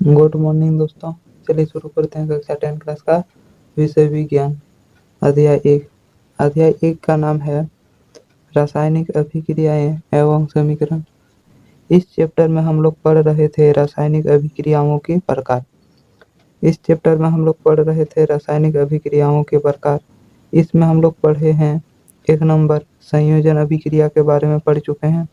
Good morning दोस्तों। चलिए शुरू करते हैं कक्षा 10 क्लास का विषय विज्ञान अध्याय 1। अध्याय 1 का नाम है रासायनिक अभिक्रियाएं एवं समीकरण। इस चैप्टर में हम लोग पढ़ रहे थे रासायनिक अभिक्रियाओं के प्रकार। इसमें हम लोग पढ़े हैं 1 नंबर संयोजन अभिक्रिया के बारे में पढ़ चुके हैं।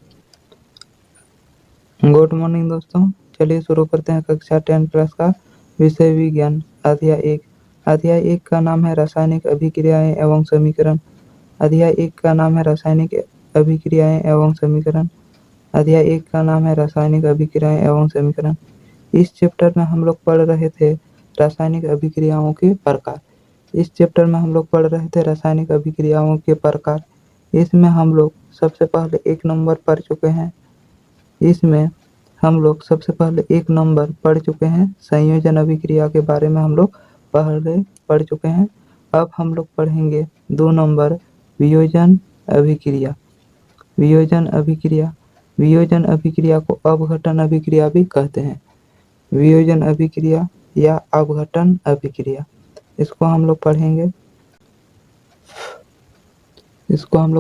गुड मॉर्निंग दोस्तों। चलिए शुरू करते हैं कक्षा 10 क्लास का विषय विज्ञान अध्याय 1। अध्याय 1 का नाम है रासायनिक अभिक्रियाएं एवं समीकरण। अध्याय 1 का नाम है रासायनिक अभिक्रियाएं एवं समीकरण। अध्याय 1 का नाम है रासायनिक अभिक्रियाएं एवं समीकरण। इस चैप्टर में हम लोग पढ़ रहे थे रासायनिक अभिक्रियाओं के प्रकार। इसमें हम लोग सबसे पहले 1 नंबर पढ़ चुके हैं। संयोजन अभिक्रिया के बारे में हम लोग पहले पढ़ चुके हैं। अब हम लोग पढ़ेंगे 2 नंबर वियोजन अभिक्रिया। वियोजन अभिक्रिया को अपघटन अभिक्रिया भी कहते हैं। वियोजन अभिक्रिया या अपघटन अभिक्रिया, इसको हम लोग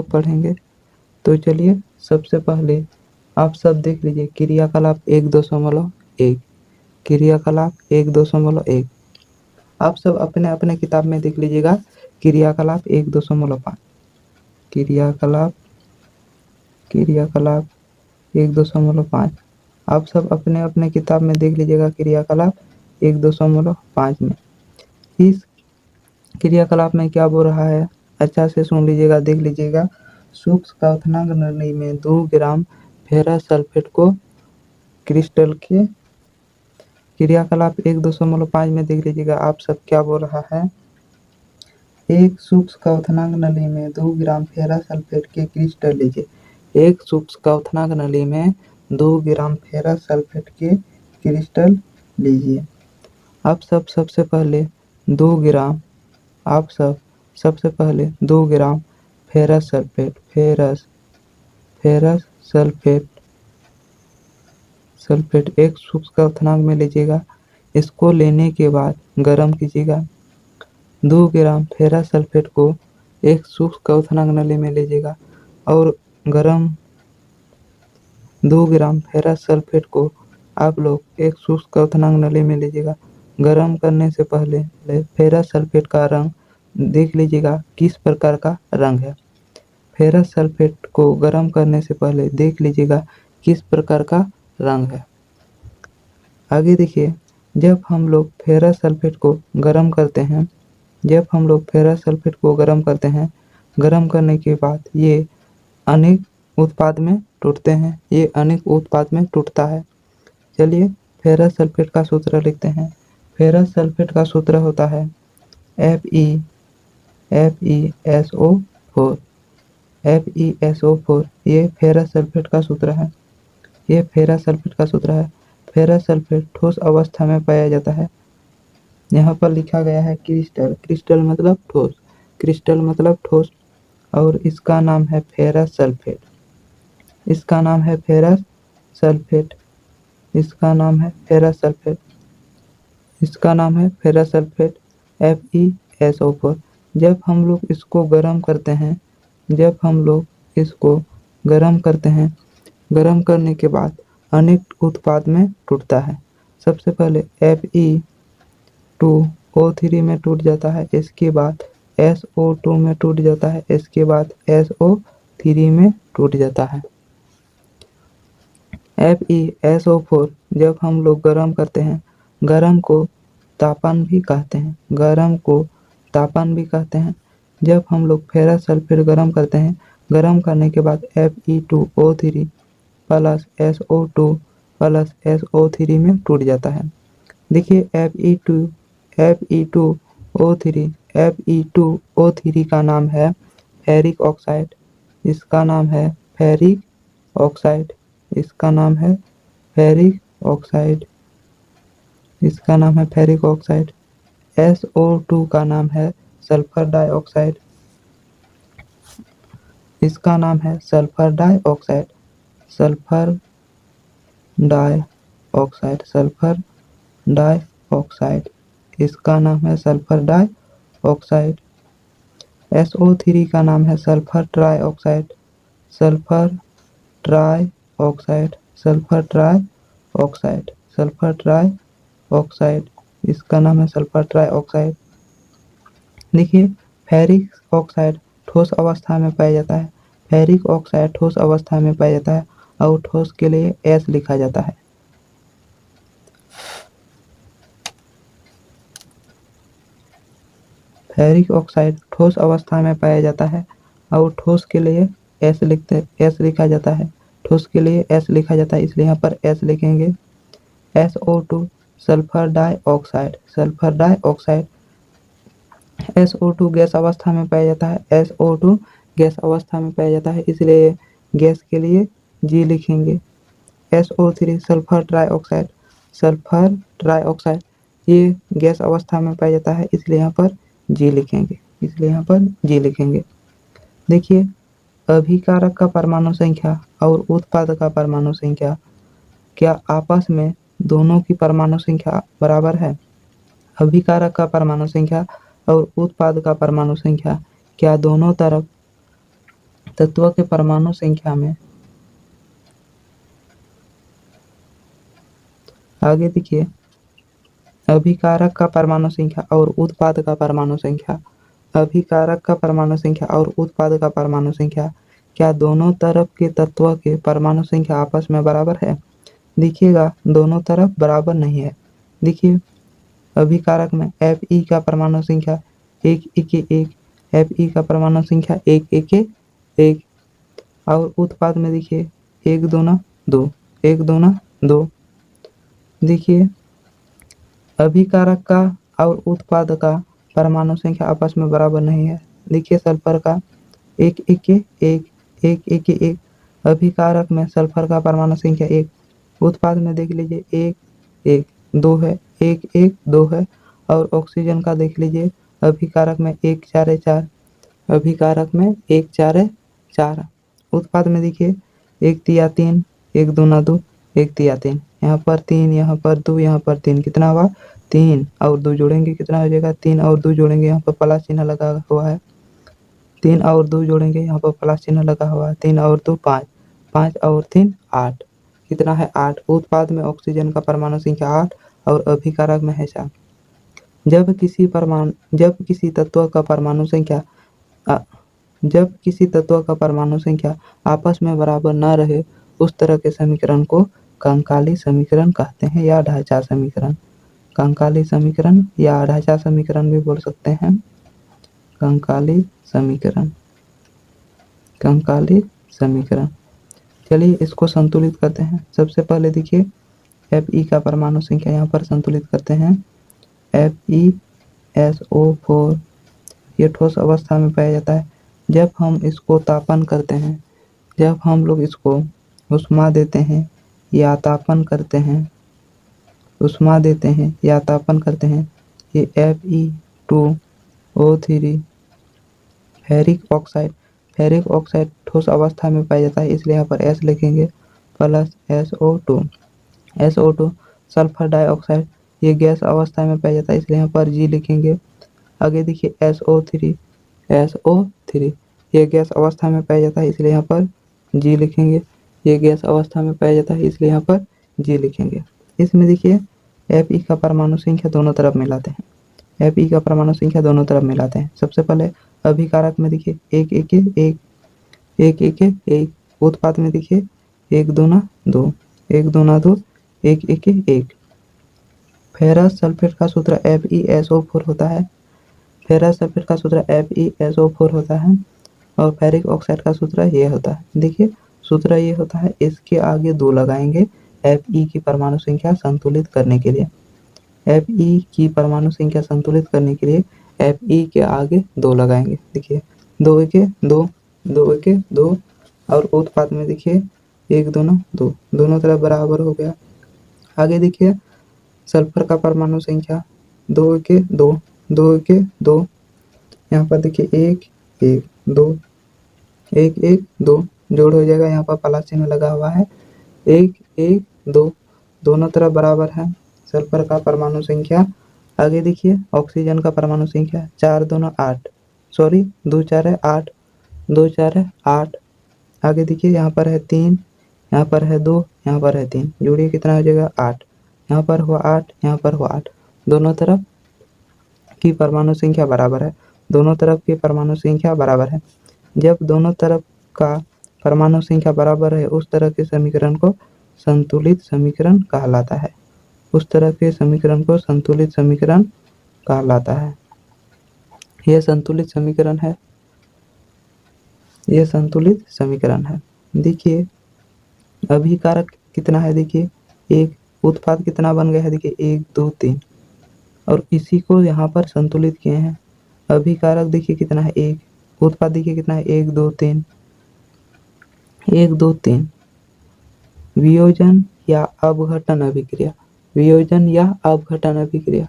पढ़ेंगे। तो चलिए सबसे पहले आप सब देख लीजिए क्रियाकलाप 1.1। क्रियाकलाप 1.1 आप सब अपने अपने किताब में देख लीजिएगा। क्रियाकलाप 1.5 क्रियाकलाप 1.5 आप सब अपने अपने किताब में देख लीजिएगा। क्रियाकलाप 1.5 में इस क्रियाकलाप में क्या बोल रहा है, अच्छा से सुन लीजिएगा, देख लीजिएगा। सूक्ष्म क्वथनांक नली में 2 ग्राम फेरस सल्फेट को क्रिस्टल के क्रियाकलाप 1.5 में देख लीजिएगा। आप सब क्या बोल रहा है, एक सूक्ष्म क्वथनांक नली में 2 ग्राम फेरस सल्फेट के क्रिस्टल लीजिए। एक सूक्ष्म क्वथनांक नली में 2 ग्राम फेरस सल्फेट के क्रिस्टल लीजिए। आप सब सबसे पहले 2 ग्राम फेरस सल्फेट एक सूक्ष्म क्वथनांक में लीजिएगा। इसको लेने के बाद गर्म कीजिएगा। 2 ग्राम फेरस सल्फेट को एक सूक्ष्म क्वथनांक नली में लीजिएगा और 2 ग्राम फेरस सल्फेट को आप लोग एक शुष्क क्वथनांक नली में लीजिएगा। गर्म करने से पहले फेरस सल्फेट का रंग देख लीजिएगा किस प्रकार का रंग है। फेरस सल्फेट को गर्म करने से पहले देख लीजिएगा किस प्रकार का रंग है। आगे देखिए, जब हम लोग फेरस सल्फेट को गर्म करते हैं, गर्म करने के बाद ये अनेक उत्पाद में टूटता है। चलिए फेरस सल्फेट का सूत्र लिखते हैं। फेरस सल्फेट का सूत्र होता है FeSO4। ये फेरस सल्फेट का सूत्र है। फेरस सल्फेट ठोस अवस्था में पाया जाता है। यहाँ पर लिखा गया है क्रिस्टल मतलब ठोस, और इसका नाम है फेरस सल्फेट। इसका नाम है फेरस सल्फेट FeSO4। जब हम लोग इसको गर्म करते हैं, गर्म करने के बाद अनेक उत्पाद में टूटता है। सबसे पहले Fe2O3 में टूट जाता है, इसके बाद SO2 में टूट जाता है, इसके बाद SO3 में टूट जाता है। FeSO4 जब हम लोग गर्म करते हैं, गर्म को तापन भी कहते हैं। जब हम लोग फेरस सल्फेट गर्म करते हैं, गर्म करने के बाद Fe2O3 plus SO2 plus SO3 में टूट जाता है। देखिए Fe2O3 का नाम है फेरिक ऑक्साइड। इसका नाम है फेरिक ऑक्साइड। SO2 का नाम है सल्फर डाइऑक्साइड। इसका नाम है सल्फर डाइऑक्साइड। डाइऑक्साइड, इसका नाम है सल्फर डाइऑक्साइड। SO3 का नाम है sulphur trioxide, sulphur trioxide, sulphur trioxide, sulphur trioxide, इसका नाम है सल्फर ट्राइऑक्साइड। देखिए फेरिक ऑक्साइड ठोस अवस्था में पाया जाता है, फेरिक ऑक्साइड ठोस अवस्था में पाया जाता है और ठोस के लिए S लिखा जाता है। फेरिक ऑक्साइड ठोस अवस्था में पाया जाता है और ठोस के लिए S लिखा जाता है, ठोस के लिए S लिखा जाता है, इसलिए यहाँ पर S लिखेंगे। SO2 sulphur dioxide, sulphur dioxide, SO2 gas अवस्था में पाया जाता है, SO2 गैस अवस्था में पाया जाता है, इसलिए गैस के लिए G लिखेंगे। SO3 sulphur trioxide, sulphur trioxide, ये गैस अवस्था में पाया जाता है, इसलिए यहाँ पर G लिखेंगे, इसलिए यहाँ पर G लिखेंगे। देखिए अभिकारक का परमाणु संख्या और उत्पाद का परमाणु संख्या, क्या आपस में दोनों की परमाणु संख्या बराबर है? अभिकारक का परमाणु संख्या और उत्पाद का परमाणु संख्या, क्या दोनों तरफ तत्व के परमाणु संख्या में, आगे देखिए अभिकारक का परमाणु संख्या और उत्पाद का परमाणु संख्या, अभिकारक का परमाणु संख्या और उत्पाद का परमाणु संख्या, क्या दोनों तरफ के तत्व के परमाणु संख्या आपस में बराबर है? देखिएगा दोनों तरफ बराबर नहीं है। देखिए अभिकारक में Fe का परमाणु संख्या 1 Fe का परमाणु संख्या 1 और उत्पाद में देखिए 1 दूना 2, 1 दूना 2। देखिए अभिकारक का और उत्पाद का परमाणु संख्या आपस में बराबर नहीं है। देखिए सल्फर का 1 अभिकारक में सल्फर का परमाणु संख्या 1, उत्पाद में देख लीजिए 1 2 है, 1 2 है, और ऑक्सीजन का देख लीजिए अभिकारक में 1 4 4, अभिकारक में 1 4 4, उत्पाद में देखिए 1 तिया 3, 1 दूना 2, 1 तिया 3, यहाँ पर 3, यहाँ पर 2, यहाँ पर 3, कितना हुआ 3 और 2 जोड़ेंगे कितना हो जाएगा 3 और 2 जोड़ेंगे, यहाँ पर प्लस चिन्ह लगा हुआ है, 3 और 2 जोड़ेंगे यहाँ पर प्लस चिन्ह लगा हुआ है, 3 और 2 5, 5 और 3 8, कितना है 8। उत्पाद में ऑक्सीजन का परमाणु संख्या 8 और अभिकारक में है 4। जब किसी तत्व का परमाणु संख्या आपस में बराबर न रहे, उस तरह के समीकरण को कंकाली समीकरण कहते हैं या ढांचा समीकरण, कंकाली समीकरण या ढांचा समीकरण भी बोल सकते हैं। कंकाली समीकरण, कंकाली समीकरण। चलिए इसको संतुलित करते हैं। सबसे पहले देखिए Fe का परमाणु संख्या यहाँ पर संतुलित करते हैं। FeSO4 ये ठोस अवस्था में पाया जाता है। जब हम इसको तापन करते हैं, जब हम लोग इसको उष्मा देते हैं या तापन करते हैं, उष्मा देते हैं या तापन करते हैं, ये Fe2O3 फेरिक ऑक्साइड ठोस अवस्था में पाया जाता है, इसलिए यहाँ पर S लिखेंगे प्लस SO2 सल्फर डाइऑक्साइड ये गैस अवस्था में पाया जाता है, इसलिए यहाँ पर G लिखेंगे। आगे देखिए SO3 ये गैस अवस्था में पाया जाता है, इसलिए यहाँ पर G लिखेंगे। ये गैस अवस्था में पाया जाता है, इसलिए यहाँ पर G लिखेंगे। इसमें देखिए Fe का परमाणु संख्या दोनों तरफ मिलाते हैं, Fe का परमाणु संख्या दोनों तरफ मिलाते हैं। सबसे पहले अभिकारक में देखिए 1 उत्पाद में देखिए 1 दूना 2, 1 दूना 2, 1 फेरस सल्फेट का सूत्र FeSO4 होता है, फेरस सल्फेट का सूत्र FeSO4 होता है और फेरिक ऑक्साइड का सूत्र ये होता है। देखिए सूत्र ये होता है, इसके आगे 2 लगाएंगे Fe की परमाणु संख्या संतुलित करने के लिए, Fe की परमाणु संख्या संतुलित करने के लिए Fe के आगे 2 लगाएंगे। देखिए 2 1 2, 2 1 2 और उत्पाद में देखिए 1 दूना 2, दोनों तरफ बराबर हो गया। आगे देखिए सल्फर का परमाणु संख्या 2 1 2, 2 1 2, यहाँ पर देखिए 1 1 2, 1 1 2 जोड़ हो जाएगा, यहाँ पर प्लस चिन्ह लगा हुआ है, 1 1 2, दोनों तरफ बराबर है। सल्फर का परमाणु संख्या, आगे देखिए ऑक्सीजन का परमाणु संख्या 4 दूना 8, सॉरी 2 4 है 8, 2 4 है 8। आगे देखिए यहाँ पर है 3, यहाँ पर है 2, यहाँ पर है 3, जोड़िए कितना हो जाएगा 8। यहाँ पर हुआ 8, यहाँ पर हुआ 8। दोनों तरफ की परमाणु संख्या बराबर है, दोनों तरफ की परमाणु संख्या बराबर है। जब दोनों तरफ का परमाणु संख्या बराबर है उस तरह के समीकरण को संतुलित समीकरण कहलाता है, उस तरह के समीकरण को संतुलित समीकरण कहलाता है। यह संतुलित समीकरण है, यह संतुलित समीकरण है। देखिए अभिकारक कितना है, देखिए एक, उत्पाद कितना बन गया है, देखिए 1 2 3, और इसी को यहाँ पर संतुलित किए हैं। अभिकारक देखिए कितना है 1, उत्पाद देखिए कितना है 1 2 3, 1 2 3। वियोजन या अपघटन अभिक्रिया, वियोजन या अपघटन अभिक्रिया,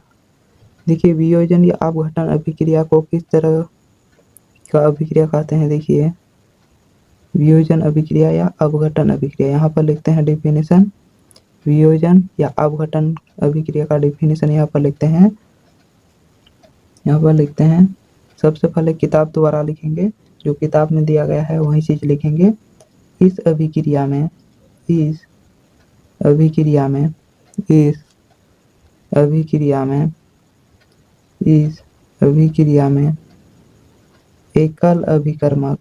देखिए वियोजन या अपघटन अभिक्रिया को किस तरह का अभिक्रिया कहते हैं। देखिए वियोजन अभिक्रिया या अपघटन अभिक्रिया, यहाँ पर लिखते हैं डेफिनेशन। वियोजन या अपघटन अभिक्रिया का डेफिनेशन यहाँ पर लिखते हैं, यहाँ पर लिखते हैं। सबसे पहले किताब द्वारा लिखेंगे, जो किताब में दिया गया है वही चीज लिखेंगे। इस अभिक्रिया में, इस अभिक्रिया में, इस अभिक्रिया में, इस अभिक्रिया में एकल अभिकर्मक,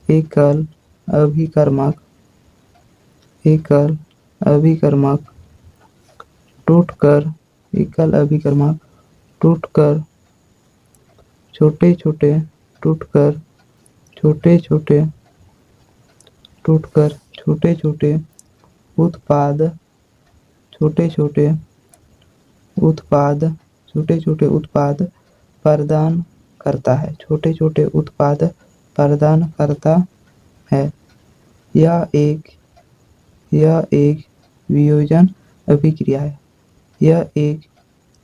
एकल अभिकर्मक, एकल अभिकर्मक टूटकर, एकल अभिकर्मक टूटकर छोटे छोटे, टूटकर छोटे छोटे, टूटकर छोटे छोटे उत्पाद, छोटे छोटे उत्पाद, छोटे छोटे उत्पाद प्रदान करता है, छोटे छोटे उत्पाद प्रदान करता है। यह एक वियोजन अभिक्रिया है, यह एक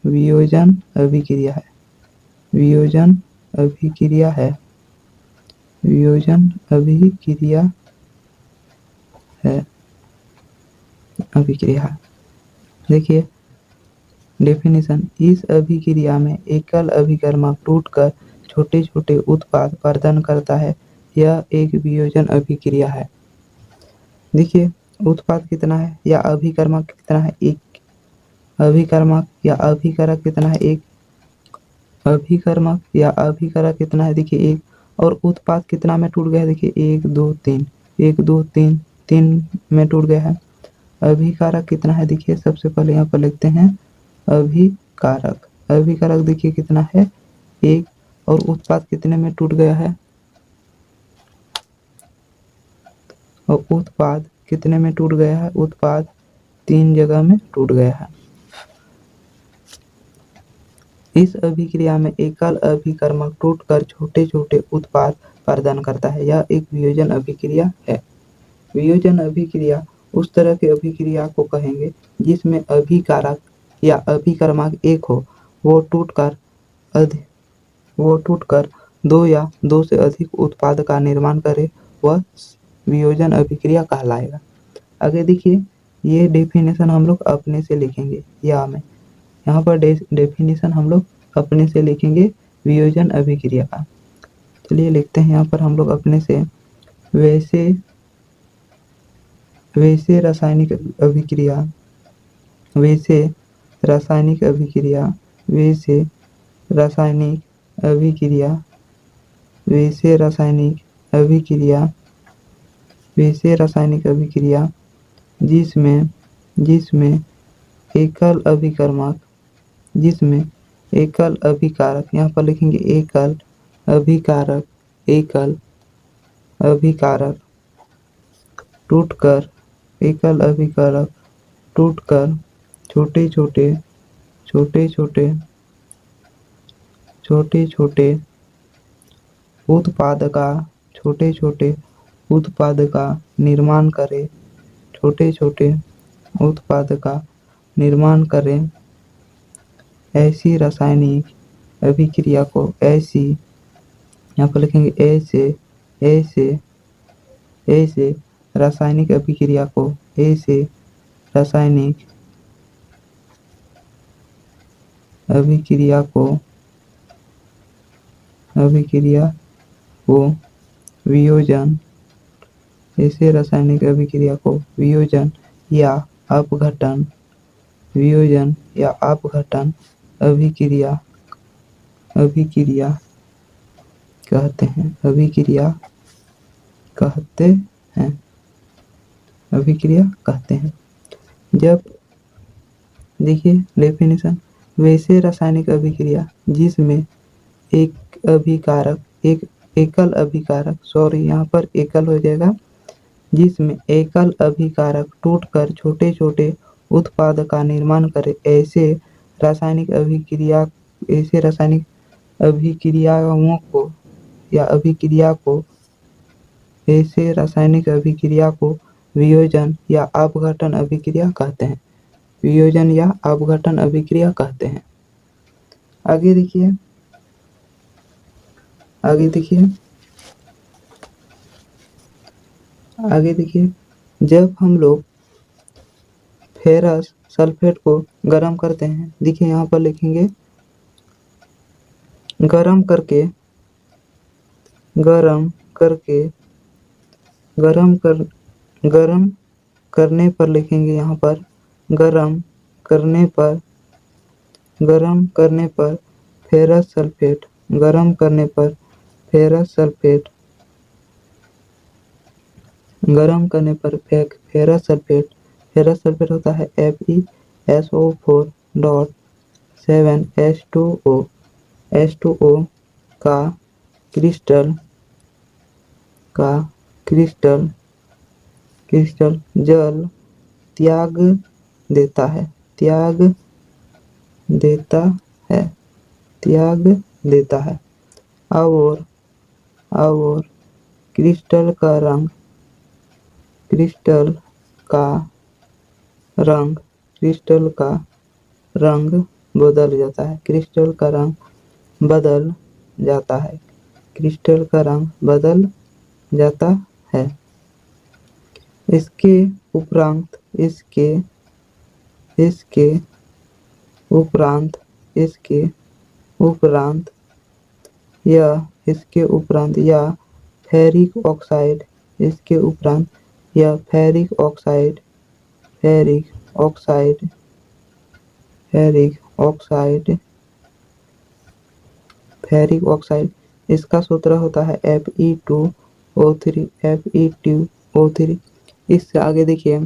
वियोजन अभिक्रिया है, वियोजन अभिक्रिया है, वियोजन अभिक्रिया है, अभिक्रिया। देखिए डेफिनेशन, इस अभिक्रिया में एकल अभिकर्मक टूटकर छोटे छोटे उत्पाद प्रदान करता है, यह एक वियोजन अभिक्रिया है। देखिए उत्पाद कितना है या अभिकर्मक कितना है, एक। अभिकर्मक या अभिकारक कितना है, एक। अभिकर्मक या अभिकारक कितना है, देखिए एक। और उत्पाद कितना में टूट गया है, देखिए 1 2 3, 1 2 3, 3 में टूट गया है। अभिकारक कितना है, देखिए सबसे पहले यहाँ पर लिखते हैं अभिकारक, अभिकारक देखिए कितना है 1, और उत्पाद कितने में टूट गया है, और उत्पाद कितने में टूट गया है, उत्पाद 3 जगह में टूट गया है। इस अभिक्रिया में एकल अभिकर्मक टूटकर छोटे छोटे उत्पाद प्रदान करता है, यह एक वियोजन अभिक्रिया है। वियोजन अभिक्रिया उस तरह की अभिक्रिया को कहेंगे जिसमें अभिकारक या अभिकर्मक एक हो, वो टूटकर 2 या 2 से अधिक उत्पाद का निर्माण करे, वह वियोजन अभिक्रिया कहलाएगा। आगे देखिए ये डेफिनेशन हम लोग अपने से लिखेंगे, या में यहाँ पर डेफिनेशन हम लोग अपने से लिखेंगे वियोजन अभिक्रिया का। चलिए लिखते हैं यहाँ पर हम लोग अपने से, वैसे रासायनिक अभिक्रिया, वैसे रासायनिक अभिक्रिया, वैसे रासायनिक अभिक्रिया, वैसे रासायनिक अभिक्रिया, वैसे रासायनिक अभिक्रिया जिसमें एकल अभिकर्मक, जिसमें एकल अभिकारक, यहाँ पर लिखेंगे एकल अभिकारक, एकल अभिकारक टूटकर, एकल अभिकारक टूटकर छोटे छोटे, छोटे छोटे, छोटे छोटे उत्पाद का, छोटे छोटे उत्पाद का निर्माण करे, छोटे छोटे उत्पाद का निर्माण करें। ऐसी रासायनिक अभिक्रिया को, ऐसी, यहाँ पर लिखेंगे ऐसे रासायनिक अभिक्रिया को, ऐसे रासायनिक अभिक्रिया को वियोजन, ऐसे रासायनिक अभिक्रिया को वियोजन या अपघटन अभिक्रिया कहते हैं। जब देखिए डेफिनेशन, वैसे रासायनिक अभिक्रिया जिसमें एक एकल अभिकारक, सॉरी यहाँ पर एकल हो जाएगा, जिसमें एकल अभिकारक टूटकर छोटे छोटे उत्पाद का निर्माण करे, ऐसे रासायनिक अभिक्रिया को वियोजन या अपघटन अभिक्रिया कहते हैं। आगे देखिए, जब हम लोग फेरस सल्फेट को गर्म करते हैं, देखिए यहाँ पर लिखेंगे गर्म करने पर लिखेंगे यहाँ पर गर्म करने पर फेरस सल्फेट, फेरस सल्फेट होता है FeSO4.7H2O का क्रिस्टल जल त्याग देता है और क्रिस्टल का रंग बदल जाता है। इसके उपरांत यह फेरिक ऑक्साइड, इसका सूत्र होता है Fe2O3। इससे आगे देखिए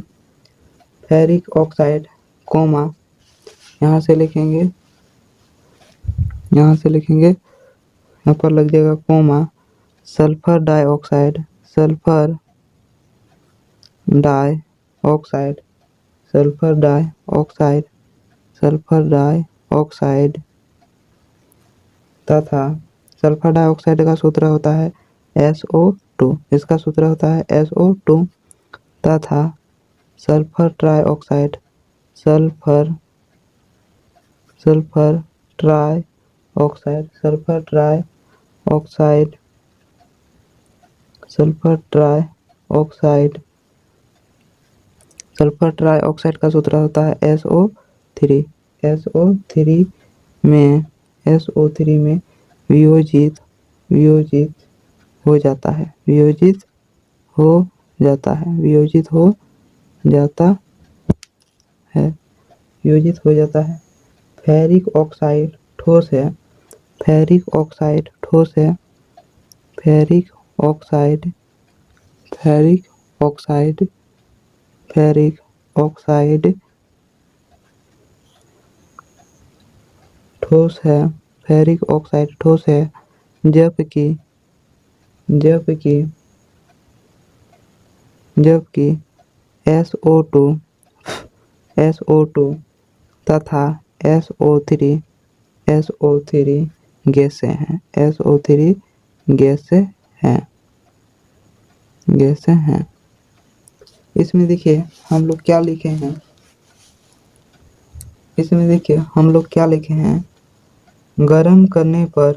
फेरिक ऑक्साइड, कोमा, यहाँ से लिखेंगे, यहाँ पर लग जाएगा कोमा, सल्फर डाइऑक्साइड तथा सल्फर डाइऑक्साइड का सूत्र होता है SO2, इसका सूत्र होता है SO2 तथा सल्फर ट्राइऑक्साइड का सूत्र होता है SO3 में वियोजित हो जाता है। फेरिक ऑक्साइड ठोस है, फेरिक ऑक्साइड ठोस है, जबकि SO2 तथा SO3 गैसें हैं। इसमें देखिए हम लोग क्या लिखे हैं, गरम करने पर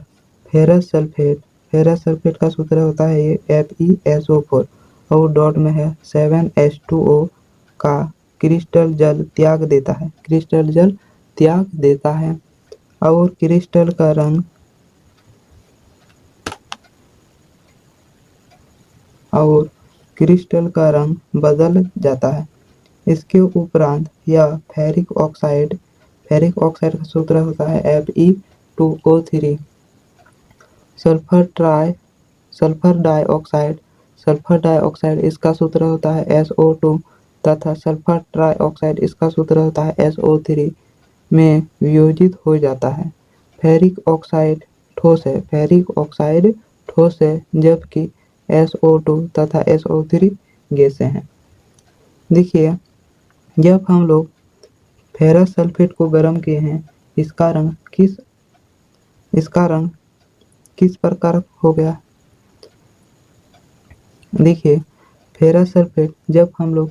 फेरस सल्फेट का सूत्र होता है ये FeSO4 और डॉट में है 7H2O का क्रिस्टल जल त्याग देता है और क्रिस्टल का रंग बदल जाता है। इसके उपरांत यह फेरिक ऑक्साइड का सूत्र होता है Fe2O3। सल्फर डाइऑक्साइड इसका सूत्र होता है SO2 तथा सल्फर ट्राइऑक्साइड इसका सूत्र होता है SO3 में वियोजित हो जाता है। फेरिक ऑक्साइड ठोस है जबकि SO2 तथा SO3 गैसें हैं। देखिए, जब हम लोग फेरस सल्फेट को गर्म किए हैं, इसका रंग किस प्रकार हो गया। देखिए, फेरस सल्फेट जब हम लोग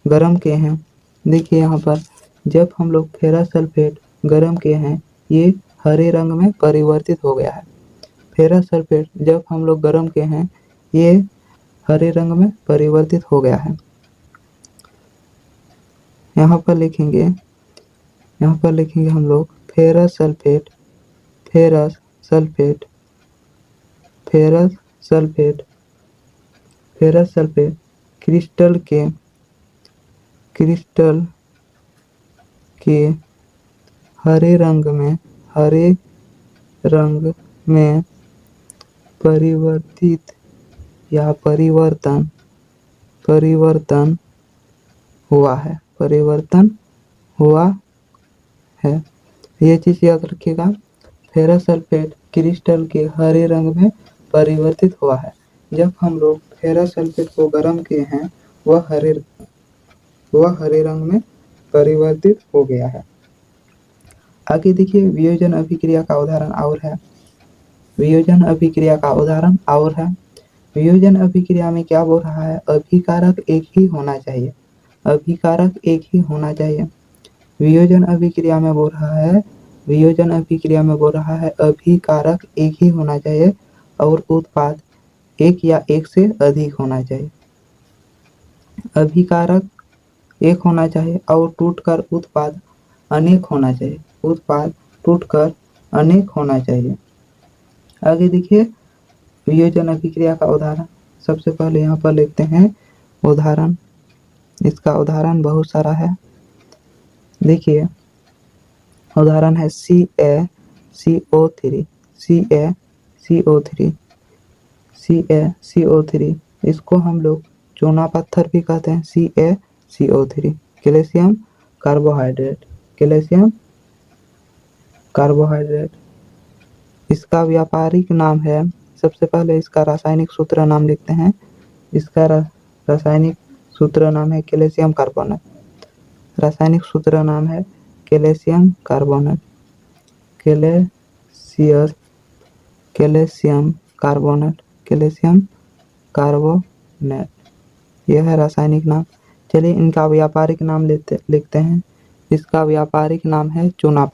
गर्म किए हैं, देखिए यहाँ पर जब हम लोग फेरस सल्फेट गर्म किए हैं, ये हरे रंग में परिवर्तित हो गया है। फेरस सल्फेट जब हम लोग गर्म किए हैं, ये हरे रंग में परिवर्तित हो गया है। यहाँ पर लिखेंगे हम लोग फेरस सल्फेट क्रिस्टल के हरे रंग में परिवर्तित या परिवर्तन हुआ है। ये चीज याद रखिएगा, फेरस सल्फेट क्रिस्टल के हरे रंग में परिवर्तित हुआ है। जब हम लोग फेरस सल्फेट को गर्म किए हैं, वह हरे रंग में परिवर्तित हो गया है। आगे देखिए, वियोजन अभिक्रिया का उदाहरण और है। वियोजन अभिक्रिया में क्या बोल रहा है, अभिकारक एक ही होना चाहिए। वियोजन अभिक्रिया में बोल रहा है अभिकारक एक ही होना चाहिए और उत्पाद एक या एक से अधिक होना चाहिए। अभिकारक एक होना चाहिए और टूटकर उत्पाद अनेक होना चाहिए। आगे देखिए, वियोजन अभिक्रिया का उदाहरण सबसे पहले यहाँ पर लिखते हैं उदाहरण। इसका उदाहरण बहुत सारा है। देखिए, उदाहरण है CaCO3। इसको हम लोग चूना पत्थर भी कहते हैं। CaCO3 calcium carbohydrate. इसका व्यापारिक नाम है, सबसे पहले इसका रासायनिक सूत्र नाम लिखते हैं। इसका रासायनिक सूत्र नाम है कैल्शियम कार्बोनेट। कैल्शियम कार्बोनेट यह है रासायनिक नाम। चलिए इनका व्यापारिक नाम लिखते हैं। इसका व्यापारिक नाम है चूना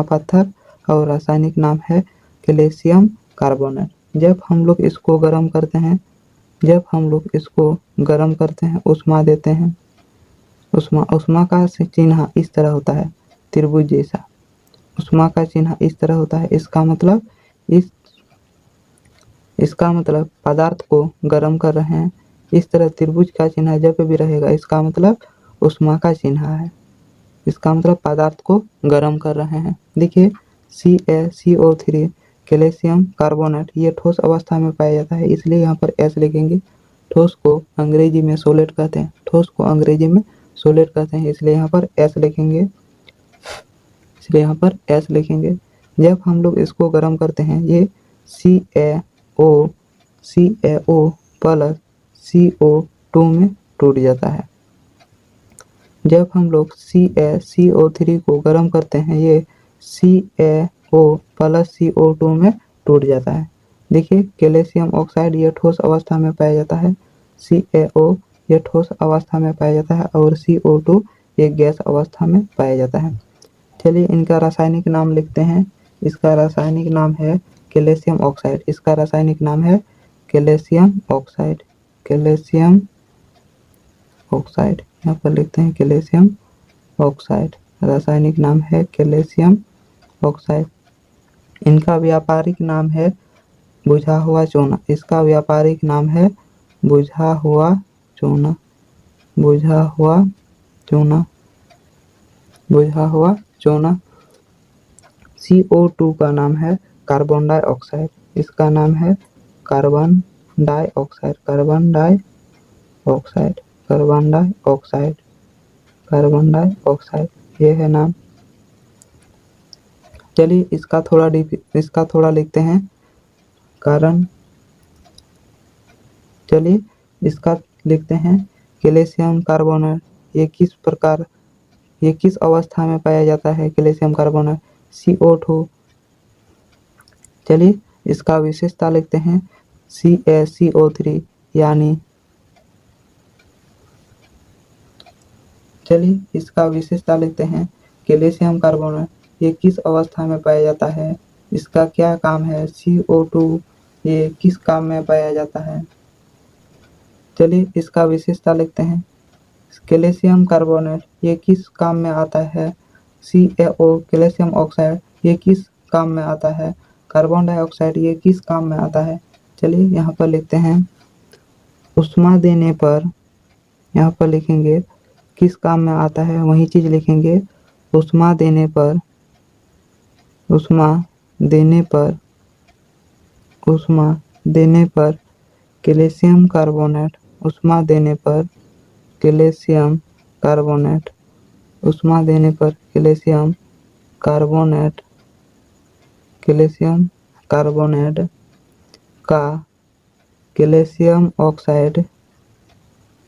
पत्थर और रासायनिक नाम है कैल्शियम कार्बोनेट। जब हम लोग इसको गर्म करते हैं, उष्मा देते हैं। उष्मा का चिन्ह इस तरह होता है, त्रिभुज जैसा। उष्मा का चिन्ह इस तरह होता है। इसका मतलब पदार्थ को गर्म कर रहे हैं। इस तरह त्रिभुज का चिन्ह जब भी रहेगा, इसका मतलब उष्मा का चिन्ह है। इसका मतलब पदार्थ को गर्म कर रहे हैं। देखिए, CaCO3 कैल्शियम कार्बोनेट ये ठोस अवस्था में पाया जाता है, इसलिए यहाँ पर S लिखेंगे। ठोस को अंग्रेजी में सोलिड कहते हैं, इसलिए यहाँ पर S लिखेंगे। जब हम लोग इसको गर्म करते हैं, ये CaO प्लस CO2 में टूट जाता है। जब हम लोग CaCO3 को गर्म करते हैं, ये CaO प्लस CO2 में टूट जाता है। देखिए, कैल्शियम ऑक्साइड ये ठोस अवस्था में पाया जाता है, CaO ये ठोस अवस्था में पाया जाता है और CO2 ये गैस अवस्था में पाया जाता है। चलिए इनका रासायनिक नाम लिखते हैं। इसका रासायनिक नाम है कैल्शियम ऑक्साइड। Calcium oxide. यहाँ पर लिखते हैं कैल्शियम ऑक्साइड, रासायनिक नाम है कैल्शियम ऑक्साइड। इनका व्यापारिक नाम है बुझा हुआ चूना। इसका व्यापारिक नाम है बुझा हुआ चूना, बुझा हुआ चूना, बुझा हुआ चूना। CO2 का नाम है कार्बन डाइऑक्साइड। इसका नाम है carbon dioxide, carbon dioxide, carbon dioxide, carbon dioxide, ये है नाम। चलिए इसका थोड़ा लिखते हैं कारण। चलिए इसका लिखते हैं कैल्शियम कार्बोनेट। ये किस अवस्था में पाया जाता है कैल्शियम कार्बोनेट? CO2। चलिए इसका विशेषता लिखते हैं CaCO3 यानी। चलिए इसका विशेषता लिखते हैं कैल्शियम कार्बोनेट ये किस अवस्था में पाया जाता है, इसका क्या काम है। CO2 ये किस काम में पाया जाता है। चलिए इसका विशेषता लिखते हैं कैल्शियम कार्बोनेट ये किस काम में आता है। CaO कैल्शियम ऑक्साइड ये किस काम में आता है। कार्बन डाइऑक्साइड ये किस काम में आता है। चलिए यहाँ पर लिखते हैं ऊष्मा देने पर, यहाँ पर लिखेंगे किस काम में आता है, वही चीज लिखेंगे ऊष्मा देने पर, ऊष्मा देने पर, ऊष्मा देने पर कैल्शियम कार्बोनेट, ऊष्मा देने पर कैल्शियम कार्बोनेट, ऊष्मा देने पर कैल्शियम कार्बोनेट, कैल्शियम कार्बोनेट का calcium oxide,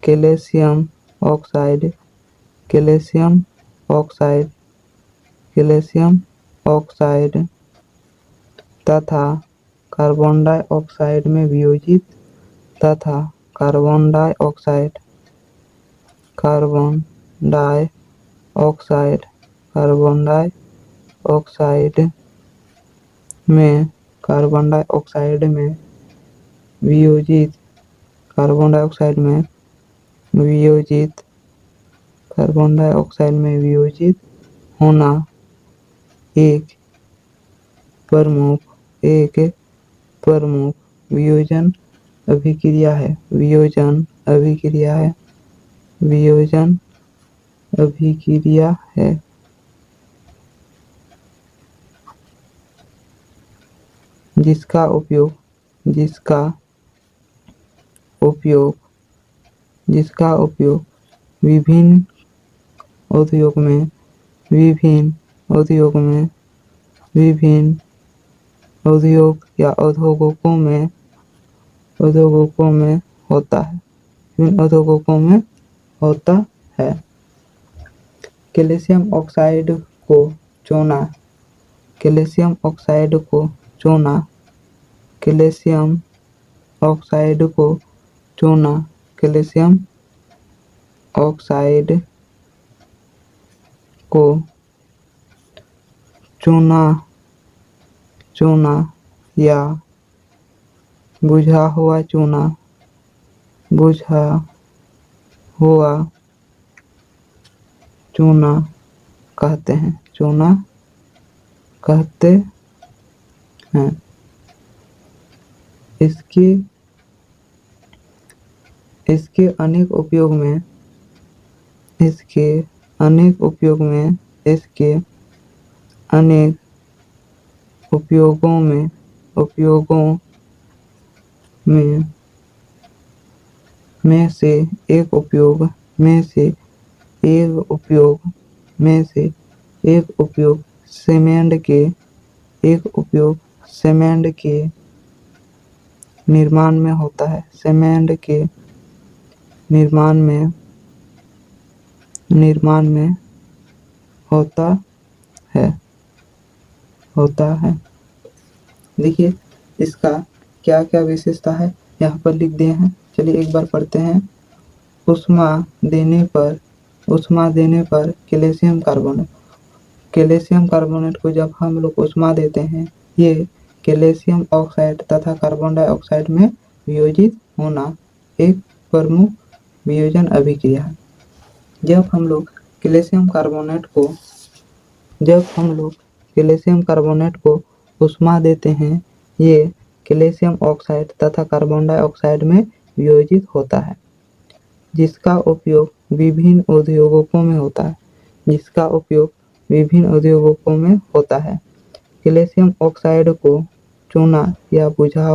calcium oxide, calcium oxide, calcium oxide तथा कार्बन डाइऑक्साइड में वियोजित, तथा carbon dioxide, carbon dioxide, carbon dioxide में, कार्बन डाइऑक्साइड में वियोजित, कार्बन डाइऑक्साइड में वियोजित, कार्बन डाइऑक्साइड में वियोजित होना एक प्रमुख वियोजन अभिक्रिया है, वियोजन अभिक्रिया है, वियोजन अभिक्रिया है। जिसका उपयोग, जिसका उपयोग, जिसका उपयोग विभिन्न उद्योग में, विभिन्न उद्योग में, विभिन्न उद्योग या उद्योगों में, उद्योगों में होता है, विभिन्न उद्योगों में होता है। कैल्शियम ऑक्साइड को चूना, कैल्शियम ऑक्साइड को चूना, कैल्शियम ऑक्साइड को चूना, कैल्शियम ऑक्साइड को चूना, चूना या बुझा हुआ चूना, बुझा हुआ चूना कहते हैं, चूना कहते हैं। इसके अनेक उपयोग में, इसके अनेक उपयोग में, इसके अनेक उपयोगों में, उपयोगों में से एक उपयोग, में से एक उपयोग, में से एक उपयोग सीमेंट के, एक उपयोग सीमेंट के निर्माण में होता है, सीमेंट के निर्माण में, निर्माण में होता है, होता है। देखिए इसका क्या क्या विशेषता है यहाँ पर लिख दिए हैं। चलिए एक बार पढ़ते हैं। ऊष्मा देने पर, ऊष्मा देने पर कैल्शियम कार्बोनेट, कैल्शियम कार्बोनेट को जब हम लोग ऊष्मा देते हैं ये कैल्शियम ऑक्साइड तथा कार्बन डाइऑक्साइड में वियोजित होना एक प्रमुख वियोजन अभिक्रिया है। जब हम लोग कैल्शियम कार्बोनेट को ऊष्मा देते हैं, ये कैल्शियम ऑक्साइड तथा कार्बन डाइऑक्साइड में वियोजित होता है, जिसका उपयोग विभिन्न उद्योगों में होता है। कैल्शियम ऑक्साइड को चूना या बुझा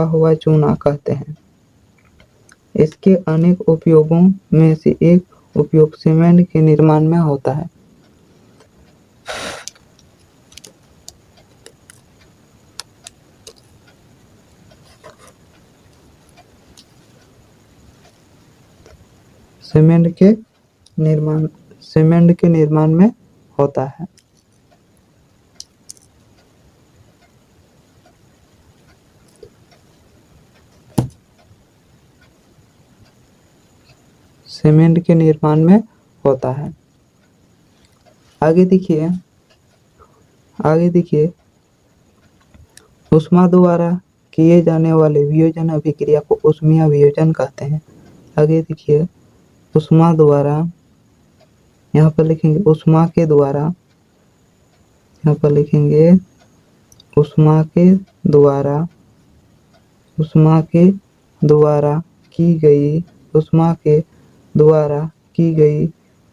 हुआ चूना कहते हैं। इसके अनेक उपयोगों में से एक उपयोग सीमेंट के निर्माण में होता है। सीमेंट के निर्माण में होता है। सीमेंट के निर्माण में होता है। आगे देखिए ऊष्मा द्वारा किए जाने वाले वियोजन अभिक्रिया को ऊष्मीय वियोजन कहते हैं। आगे देखिए ऊष्मा द्वारा, यहाँ पर लिखेंगे ऊष्मा के द्वारा की गई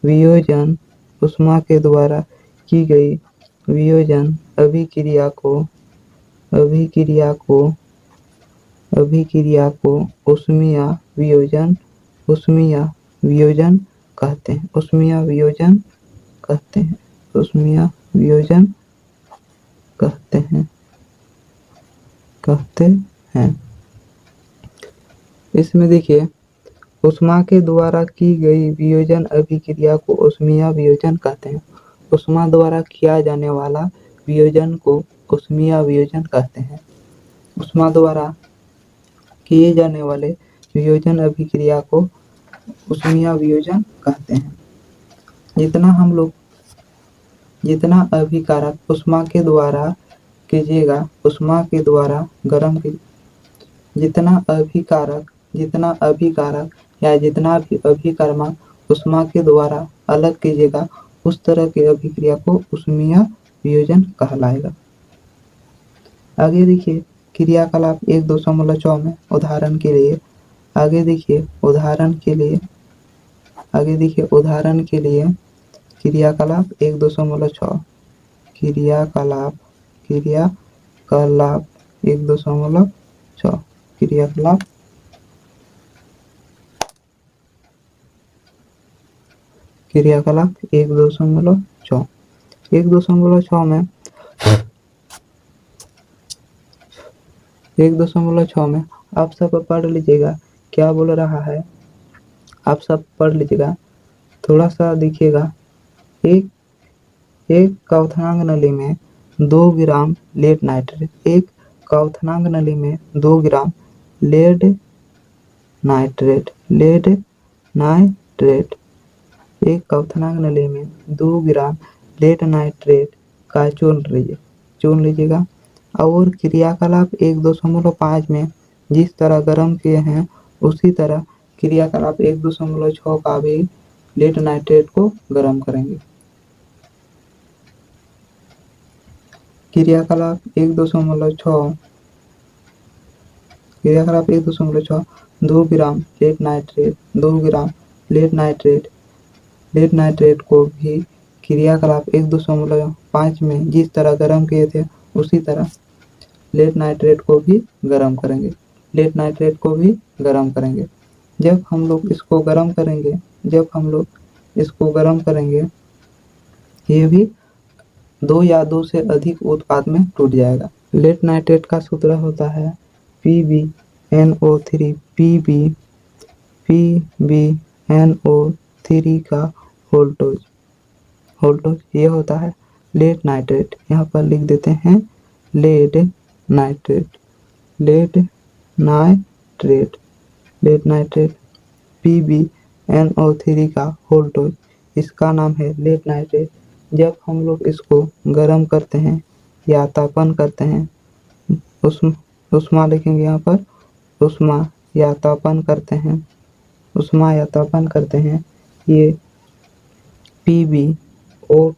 वियोजन अभिक्रिया को ऊष्मीय वियोजन कहते हैं। इसमें देखिए ऊष्मा के द्वारा की गई वियोजन अभिक्रिया को ऊष्मीय वियोजन कहते हैं। ऊष्मा द्वारा किया जाने वाला वियोजन को ऊष्मीय वियोजन कहते हैं। ऊष्मा द्वारा किए जाने वाले वियोजन अभिक्रिया को ऊष्मीय वियोजन कहते हैं। जितना अभिकारक ऊष्मा के द्वारा जितना भी अभिकर्मक ऊष्मा के द्वारा अलग कीजिएगा, उस तरह की अभिक्रिया को ऊष्मीय वियोजन कहलाएगा। आगे देखिए क्रियाकलाप 1.4 में उदाहरण के लिए क्रियाकलाप 1.6 क्रियाकलाप 1.6 में आप सब पढ़ लीजिएगा क्या बोल रहा है, आप सब पढ़ लीजिएगा। थोड़ा सा देखिएगा, एक क्वथनांक नली में 2 ग्राम लेड नाइट्रेट, एक क्वथनांक नली में 2 ग्राम लेड नाइट्रेट, एक क्वथनांक नली में 2 ग्राम लेड नाइट्रेट का चून लीजिएगा। और क्रियाकलाप 1.5 में जिस तरह गर्म किए हैं, उसी तरह क्रियाकलाप 1.6 का भी लेड नाइट्रेट को गर्म करेंगे। क्रियाकलाप 1.6 2 ग्राम लेड नाइट्रेट को भी क्रियाकलाप 1.5 में जिस तरह गर्म किए थे, उसी तरह लेड नाइट्रेट को भी गर्म करेंगे। जब हम लोग इसको गर्म करेंगे, ये भी 2 या 2 से अधिक उत्पाद में टूट जाएगा। लेड नाइट्रेट का सूत्र होता है PbNO3, PbNO3 का होल्टोज ये होता है लेड नाइट्रेट। यहाँ पर लिख देते हैं लेड नाइट्रेट PbNO3 का होल्टोज, इसका नाम है लेड नाइट्रेट। जब हम लोग इसको गर्म करते हैं या तापन करते हैं, उष्मा लिखेंगे यहाँ पर, उष्मा या तापन करते हैं, उष्मा या तापन करते हैं, ये PbO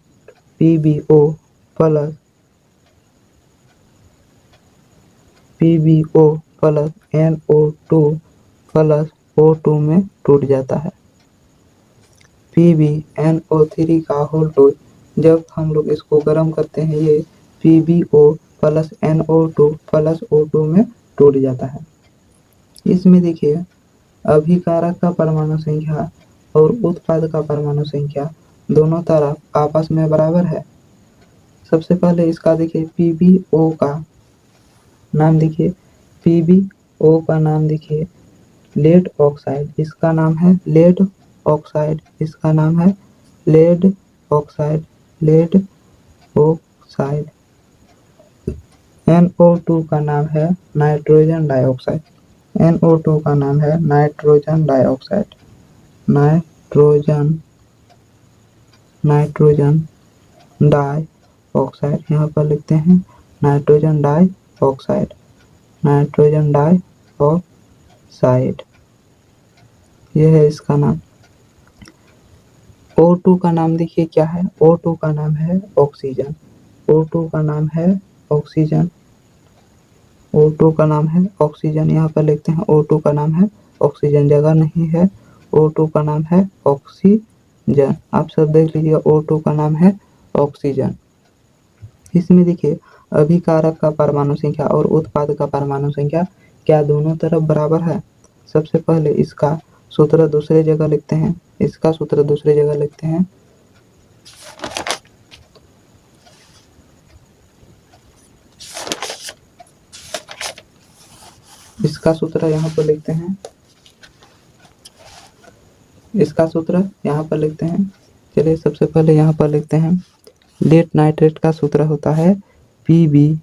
plus NO2 plus O2 में टूट जाता है। PbNO3 का होल टू, जब हम लोग इसको गर्म करते हैं ये PbO plus NO2 plus O2 में टूट जाता है। इसमें देखिए अभिकारक का परमाणु संख्या और उत्पाद का परमाणु संख्या दोनों तरफ आपस में बराबर है। सबसे पहले इसका देखिए PbO का नाम, देखिए PbO का नाम देखिए लेड ऑक्साइड, इसका नाम है लेड ऑक्साइड, इसका नाम है lead oxide, lead oxide. NO2 का नाम है नाइट्रोजन डाइऑक्साइड, NO2 का नाम है नाइट्रोजन डाइऑक्साइड, नाइट्रोजन डाइऑक्साइड, यहाँ पर लिखते हैं नाइट्रोजन डाइऑक्साइड, नाइट्रोजन डाइऑक्साइड, यह है इसका नाम। O2 का नाम देखिए क्या है, O2 का नाम है ऑक्सीजन, O2 का नाम है ऑक्सीजन, O2 का नाम है ऑक्सीजन, यहाँ पर लिखते हैं O2 का नाम है ऑक्सीजन, जगह नहीं है, O2 का नाम है ऑक्सीजन, आप सब देख लीजिए O2 का नाम है ऑक्सीजन। इसमें देखिए अभिकारक का परमाणु संख्या और उत्पाद का परमाणु संख्या क्या दोनों तरफ बराबर है। सबसे पहले इसका सूत्र दूसरे जगह लिखते हैं, इसका सूत्र दूसरे जगह लिखते हैं, इसका सूत्र यहाँ पर लिखते हैं, इसका सूत्र यहाँ पर लिखते हैं। चलिए सबसे पहले यहाँ पर लिखते हैं, लेड नाइट्रेट का सूत्र होता है Pb,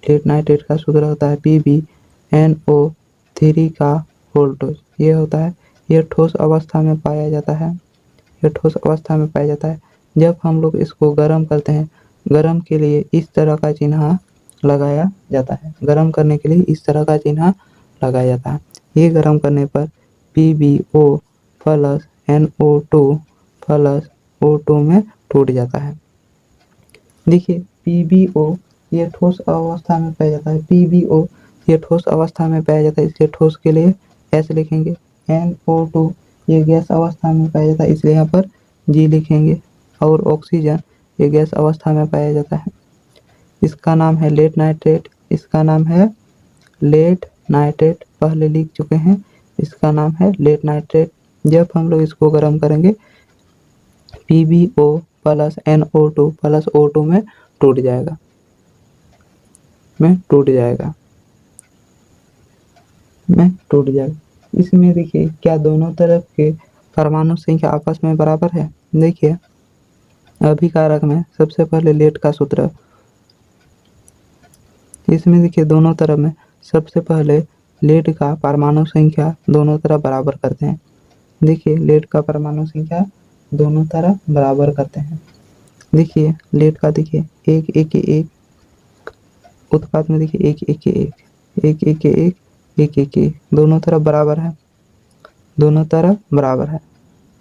लेड नाइट्रेट का सूत्र होता है PbNO3 का होल टू, ये होता है, यह ठोस अवस्था में पाया जाता है, यह ठोस अवस्था में पाया जाता है। जब हम लोग इसको गर्म करते हैं, गर्म के लिए इस तरह का चिन्ह लगाया जाता है, गर्म करने के लिए इस तरह का चिन्ह लगाया जाता है। ये गर्म करने पर PbO plus NO2 plus O2 में टूट जाता है। देखिए PbO ये ठोस अवस्था में पाया जाता है, PbO ये ठोस अवस्था में पाया जाता है, इसलिए ठोस के लिए S लिखेंगे। NO2 ये गैस अवस्था में पाया जाता है, इसलिए यहाँ पर G लिखेंगे। और ऑक्सीजन ये गैस अवस्था में पाया जाता है, इसका नाम है लेड नाइट्रेट, इसका नाम है लेड नाइट्रेट, पहले लिख चुके हैं, इसका नाम है लेड नाइट्रेट। जब हम लोग इसको गर्म करेंगे PbO plus NO2 plus O2 में टूट जाएगा, में टूट जाएगा, में टूट जाएगा। इसमें देखिए क्या दोनों तरफ के परमाणु संख्या आपस में बराबर है। देखिए अभिकारक में सबसे पहले लेड का सूत्र, इसमें देखिए दोनों तरफ में सबसे पहले लेड का परमाणु संख्या दोनों तरफ बराबर करते हैं। देखिए लेड का परमाणु संख्या दोनों तरफ बराबर करते हैं। देखिए लेड का देखिए 1 1 1, उत्पाद में देखिए 1 1 1 1 1 1 1 1 1, दोनों तरफ बराबर है, दोनों तरफ बराबर है।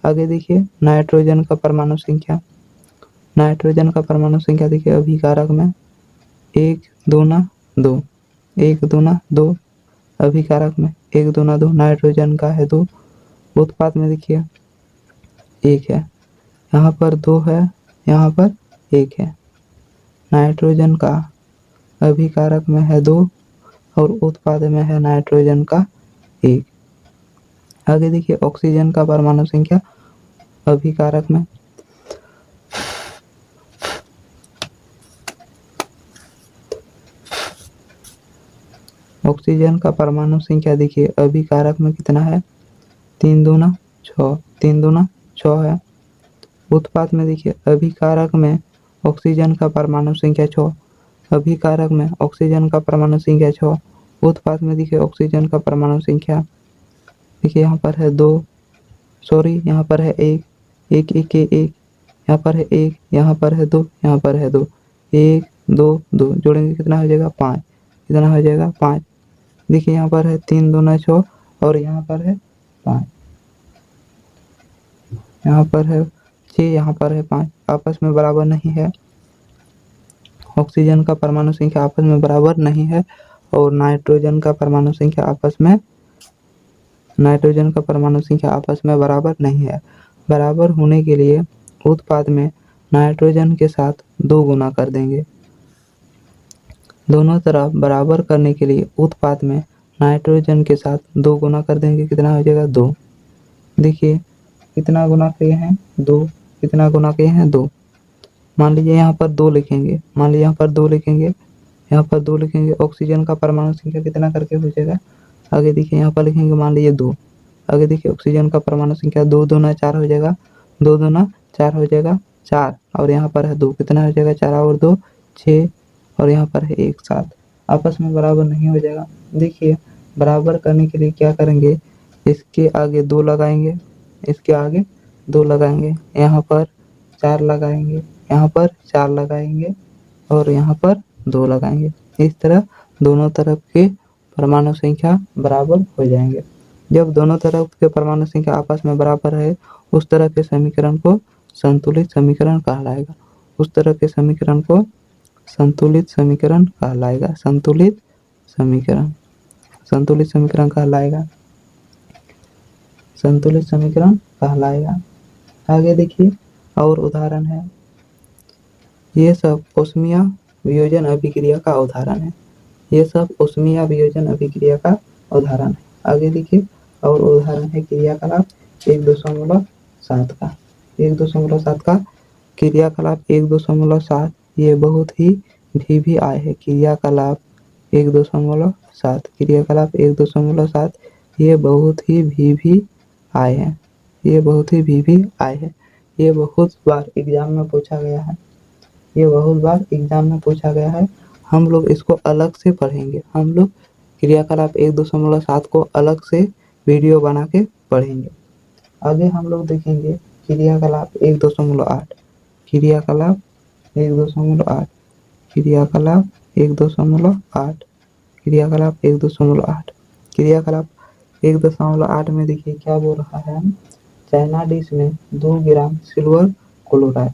आगे देखिए नाइट्रोजन का परमाणु संख्या, नाइट्रोजन का परमाणु संख्या देखिए अभिकारक में 1 2 2, 1 2 2, अभिकारक में 1 2 2, नाइट्रोजन का है 2, उत्पाद में देखिए 1 है, यहाँ पर 2 है, यहाँ पर 1 है। नाइट्रोजन का अभिकारक में है 2 और उत्पाद में है नाइट्रोजन का 1। आगे देखिए ऑक्सीजन का परमाणु संख्या अभिकारक में, ऑक्सीजन का परमाणु संख्या देखिए अभिकारक में कितना है 3 2 6, 3 2 6 है। उत्पाद में देखिए अभिकारक में ऑक्सीजन का परमाणु संख्या 6, अभिकारक में ऑक्सीजन का परमाणु संख्या 6, उत्पाद में देखिए ऑक्सीजन का परमाणु संख्या देखिए यहाँ पर है 2, सॉरी यहाँ पर है 1 1 1 1, यहाँ पर है 1, यहाँ पर है 2, यहाँ पर है 2, 1 2 2 जोड़ेंगे कितना हो जाएगा 5, कितना हो जाएगा 5। देखिए यहाँ पर है 3 दूना 6 और यहाँ पर है 5, यहाँ पर है 6, यहाँ पर है 5, आपस में बराबर नहीं है। ऑक्सीजन का परमाणु संख्या आपस में बराबर नहीं है और नाइट्रोजन का परमाणु संख्या आपस में बराबर नहीं है। बराबर होने के लिए उत्पाद में नाइट्रोजन के साथ 2 गुना कर देंगे। दोनों तरफ बराबर करने के लिए उत्पाद में नाइट्रोजन के साथ 2 गुना कर देंगे। कितना हो जाएगा 2। देखिए कितना गुना किए हैं 2, कितना गुना किए हैं 2। मान लीजिए यहाँ पर 2 लिखेंगे, यहाँ पर 2 लिखेंगे, ऑक्सीजन का परमाणु संख्या कितना करके हो जाएगा। आगे देखिए यहाँ पर लिखेंगे मान लीजिए 2, आगे देखिए ऑक्सीजन का परमाणु संख्या 2 दूना 4 हो जाएगा, 2 दूना 4 हो जाएगा 4 और यहाँ पर है 2, कितना हो जाएगा 4 और 2 6 और यहाँ पर है 1 7। आपस में बराबर नहीं हो जाएगा। देखिए बराबर करने के लिए क्या करेंगे, इसके आगे 2 लगाएंगे, इसके आगे 2 लगाएंगे, यहाँ पर 4 लगाएंगे, यहाँ पर 4 लगाएंगे और यहाँ पर 2 लगाएंगे। इस तरह दोनों तरफ के परमाणु संख्या बराबर हो जाएंगे। जब दोनों तरफ के परमाणु संख्या आपस में बराबर है उस तरह के समीकरण को संतुलित समीकरण कहलाएगा। उस तरह के समीकरण को संतुलित समीकरण कहलाएगा। संतुलित समीकरण कहलाएगा। आगे देखिए और उदाहरण है। ये सब ऊष्मीय वियोजन अभिक्रिया का उदाहरण है। आगे देखिए और उदाहरण है क्रियाकलाप 1.7 का। 1.7 का क्रियाकलाप 1.7 ये बहुत ही VVI है। क्रियाकलाप 1.7 ये बहुत ही VVI है। ये बहुत बार एग्जाम में पूछा गया है। हम लोग इसको अलग से पढ़ेंगे। हम लोग क्रियाकलाप 1.7 को अलग से वीडियो बना के पढ़ेंगे। आगे हम लोग देखेंगे क्रियाकलाप 1.8। क्रियाकलाप 1.8 में देखिए क्या बोल रहा है। चाइना डिश में 2 ग्राम सिल्वर क्लोराइड,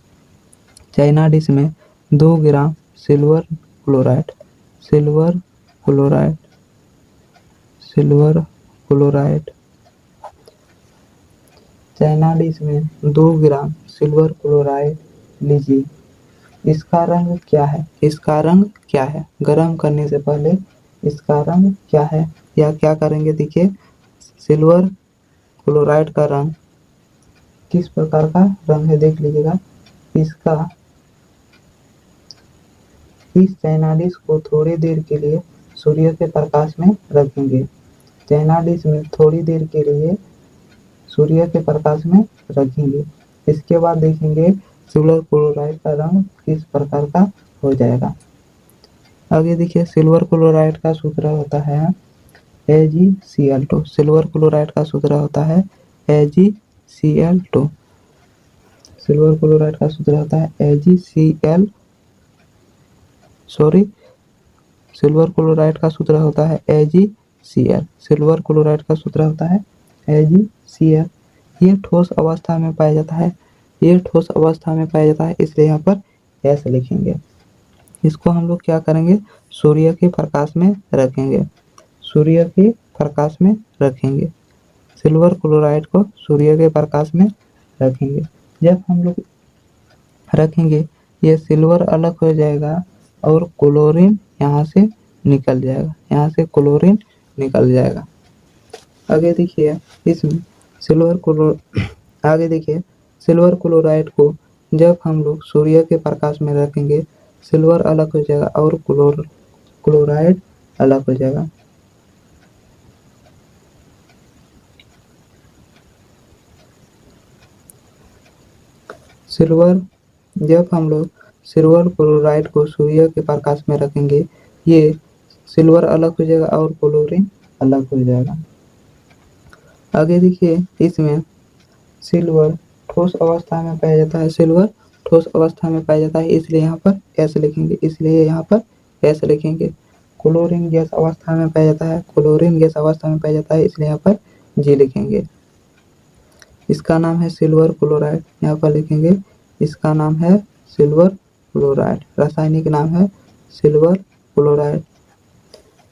2 ग्राम सिल्वर क्लोराइड चाइना डिश में 2 ग्राम सिल्वर क्लोराइड लीजिए। इसका रंग क्या है? गर्म करने से पहले इसका रंग क्या है या क्या करेंगे। देखिए सिल्वर क्लोराइड का रंग किस प्रकार का रंग है देख लीजिएगा। इस चाइना डिश को थोड़ी देर के लिए सूर्य के प्रकाश में रखेंगे। चाइना डिश में थोड़ी देर के लिए सूर्य के प्रकाश में रखेंगे। इसके बाद देखेंगे सिल्वर क्लोराइड का रंग किस प्रकार का हो जाएगा। आगे देखिए सिल्वर क्लोराइड का सूत्र होता है AgCl2। सिल्वर क्लोराइड का सूत्र होता है AgCl2। सिल्वर क्लोराइड का सूत्र होता है सिल्वर क्लोराइड का सूत्र होता है AgCl। सिल्वर क्लोराइड का सूत्र होता है AgCl। ये ठोस अवस्था में पाया जाता है। इसलिए यहाँ पर S लिखेंगे। इसको हम लोग क्या करेंगे, सूर्य के प्रकाश में रखेंगे। सिल्वर क्लोराइड को सूर्य के प्रकाश में रखेंगे। जब हम लोग रखेंगे ये सिल्वर अलग हो जाएगा और क्लोरीन यहाँ से निकल जाएगा। आगे देखिए इसमें सिल्वर क्लोराइड को जब हम लोग सूर्य के प्रकाश में रखेंगे सिल्वर अलग हो जाएगा और क्लोराइड अलग हो जाएगा। जब हम लोग सिल्वर क्लोराइड को सूर्य के प्रकाश में रखेंगे ये सिल्वर अलग हो जाएगा और क्लोरीन अलग हो जाएगा। आगे देखिए इसमें सिल्वर ठोस अवस्था में पाया जाता है। इसलिए यहाँ पर S लिखेंगे। क्लोरीन गैस अवस्था में पाया जाता है, क्लोरीन गैस अवस्था में पाया जाता है, इसलिए यहाँ पर जी लिखेंगे। इसका नाम है सिल्वर क्लोराइड, यहाँ पर लिखेंगे इसका नाम है सिल्वर क्लोराइड, रासायनिक नाम है सिल्वर क्लोराइड।